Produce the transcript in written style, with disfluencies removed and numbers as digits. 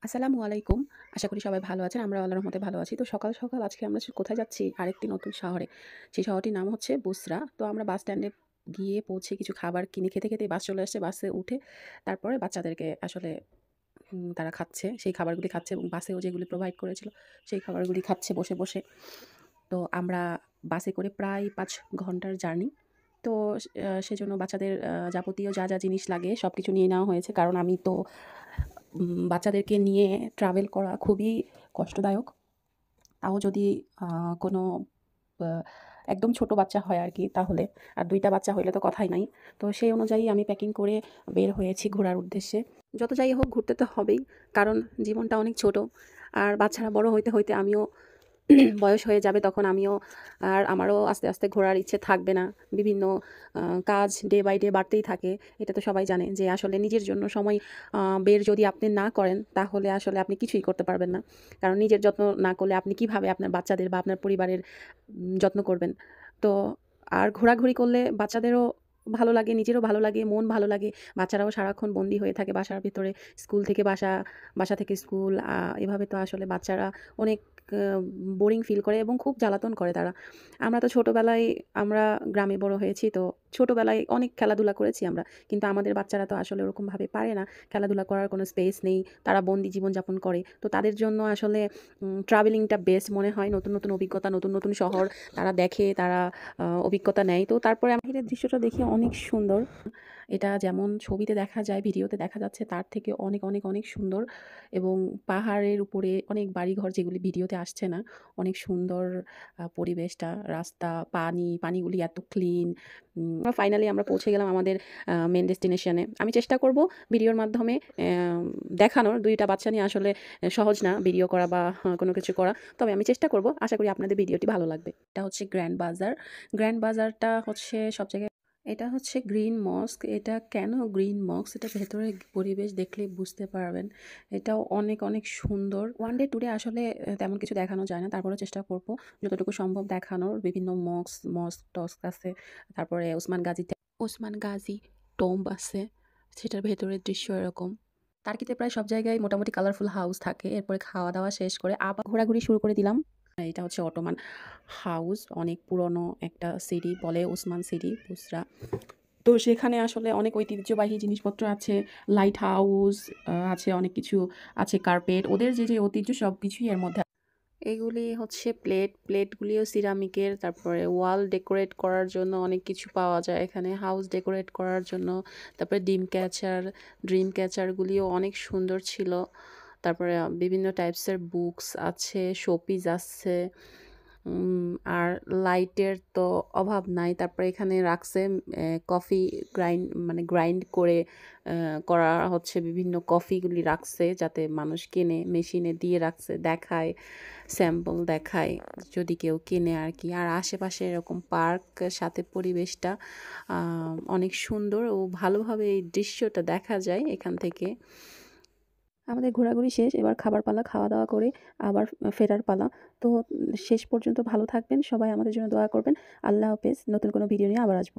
আসসালামু আলাইকুম। আশা করি সবাই ভালো আছেন। আমরা আল্লাহর রহমতে ভালো আছি। তো সকাল, সকাল আজকে আমরা কোথায় যাচ্ছি? আরেকটি নতুন শহরে। সেই শহরটির নাম হচ্ছে বুসরা। তো আমরা বাস স্ট্যান্ডে গিয়ে পৌঁছে কিছু খাবার কিনে খেতে, খেতেই বাস চলে আসছে। বাসে উঠে তারপরে বাচ্চাদেরকে আসলে তারা খাচ্ছে। সেই খাবারগুলি খাচ্ছে এবং বাসেও যেগুলি প্রোভাইড করেছিল, সেই খাবারগুলি খাচ্ছে বসে, বসে। তো আমরা বাসে করে প্রায় ৫ ঘন্টার জার্নি। তো সেজন্য বাচ্চাদের যাবতীয় যা জিনিস লাগে সবকিছু নিয়ে নেওয়া হয়েছে। কারণ আমি তো বাচ্চাদেরকে নিয়ে ট্রাভেল করা খুবই কষ্টদায়ক। তাও যদি কোনো আ একদম ছোট বাচ্চা হয় আরকি তাহলে। আর ২ টা বাচ্চা হইলে তো কথাই নাই। তো সেই অনুযায়ী আমি প্যাকিং করে বের হয়েছি ঘোরার উদ্দেশ্যে। যত যাই হোক ঘুরতে তো হবেই। কারণ জীবনটা অনেক ছোট। আর বাচ্চারা বড় হইতে, হইতে আমিও বয়স হয়ে যাবে তখন আমিও আর আমারও আস্তে, আস্তে ঘোরার ইচ্ছে থাকবে না। বিভিন্ন আ কাজ ডে বাই ডে বাড়তেই থাকে। এটা তো সবাই জানে যে আসলে নিজের জন্য সময় বের যদি আপনি না করেন তাহলে আসলে আপনি কিছুই করতে পারবেন না। কারণ নিজের যত্ন না করলে আপনি কিভাবে আপনার বাচ্চাদের বা আপনার পরিবারের যত্ন করবেন। তো আর ঘোরাঘুরি করলে বাচ্চাদেরও ভালো লাগে, নিজেরও ভালো লাগে, মন ভালো লাগে। বাচ্চারাও সারাক্ষণ বন্দি হয়ে থাকে বাসার ভেতরে। স্কুল থেকে বাসা, বাসা থেকে স্কুল। এভাবে তো আসলে বাচ্চারা অনেক আ বোরিং ফিল করে এবং খুব জ্বালাতন করে তারা। আমরা তো ছোটবেলায় আমরা গ্রামে বড় হয়েছি। তো ছোটবেলায় অনেক খেলাধুলা করেছি আমরা। কিন্তু আমাদের বাচ্চারা তো আসলে ওরকমভাবে পারে না। খেলাধুলা করার কোনো স্পেস নেই। তারা বন্দি জীবনযাপন করে। তো তাদের জন্য আসলে ট্রাভেলিংটা বেস্ট মনে হয়। নতুন, নতুন অভিজ্ঞতা, নতুন, নতুন শহর তারা দেখে, তারা অভিজ্ঞতা নেয়। তো তারপরে বাহিরের দৃশ্যটা দেখে অনেক সুন্দর। এটা যেমন ছবিতে দেখা যায়, ভিডিওতে দেখা যাচ্ছে তার থেকে অনেক, অনেক, অনেক সুন্দর এবং পাহাড়ের উপরে অনেক বাড়িঘর যেগুলি ভিডিওতে আসছে না। অনেক সুন্দর পরিবেশটা, রাস্তা, পানিগুলি এত ক্লিন। ফাইনালি আমরা পৌঁছে গেলাম আমাদের মেইন ডেস্টিনেশনে। আমি চেষ্টা করব ভিডিওর মাধ্যমে দেখানোর। ২ টা বাচ্চা নিয়ে আসলে সহজ না ভিডিও করা বা কোনো কিছু করা। তবে আমি চেষ্টা করব। আশা করি আপনাদের ভিডিওটি ভালো লাগবে। এটা হচ্ছে গ্র্যান্ড বাজার। গ্র্যান্ড বাজারটা হচ্ছে সব জায়গায় এটা হচ্ছে গ্রিন মস্ক। এটা কেন গ্রিন মস্ক? এটা ভেতরে পরিবেশ দেখলেই বুঝতে পারবেন। এটাও অনেক, অনেক সুন্দর। ওয়ান ডে ট্যুরে আসলে তেমন কিছু দেখানো যায় না। তারপরেও চেষ্টা করব যতটুকু সম্ভব দেখানোর। বিভিন্ন মস্ক-টস্ক আছে। তারপরে ওসমান গাজী টোম্ব আছে। সেটার ভেতরের দৃশ্য এরকম। টার্কিতে প্রায় সব জায়গায় মোটামুটি কালারফুল হাউস থাকে। এরপরে খাওয়া-দাওয়া শেষ করে আবার ঘোরাঘুরি শুরু করে দিলাম। এটা হচ্ছে অটোমান হাউস। অনেক পুরনো একটা সিটি বলে ওসমান সিটি, বুসরা। তো সেখানে আসলে অনেক ঐতিহ্যবাহী জিনিসপত্র আছে। লাইট হাউস আছে, অনেক কিছু আছে, কার্পেট। ওদের যে ঐতিহ্য সবকিছুই এর মধ্যে। এগুলি হচ্ছে প্লেটগুলিও সিরামিকের। তারপরে ওয়াল ডেকোরেট করার জন্য অনেক কিছু পাওয়া যায় এখানে। হাউস ডেকোরেট করার জন্য। তারপরে ড্রিম ক্যাচারগুলিও অনেক সুন্দর ছিল। তারপরে বিভিন্ন টাইপসের বুকস আছে, শোপিস আছে। আর লাইটের তো অভাব নাই। তারপরে এখানে রাখছে কফি গ্রাইন্ড করে করা হচ্ছে বিভিন্ন কফিগুলি রাখছে যাতে মানুষ কেনে, মেশিনে দিয়ে রাখছে, দেখায়, স্যাম্পল দেখায় যদি কেউ কেনে আরকি। আর আশেপাশে এরকম পার্ক, সাথে পরিবেশটা অনেক সুন্দর ও ভালোভাবে এই দৃশ্যটা দেখা যায় এখান থেকে। আমাদের ঘোরাঘুরি শেষ। এবার খাবার পালা। খাওয়া-দাওয়া করে আবার ফেরার পালা। তো শেষ পর্যন্ত ভালো থাকবেন। সবাই আমাদের জন্য দোয়া করবেন। আল্লাহ হাফেজ। নতুন কোনো ভিডিও নিয়ে আবার আসব।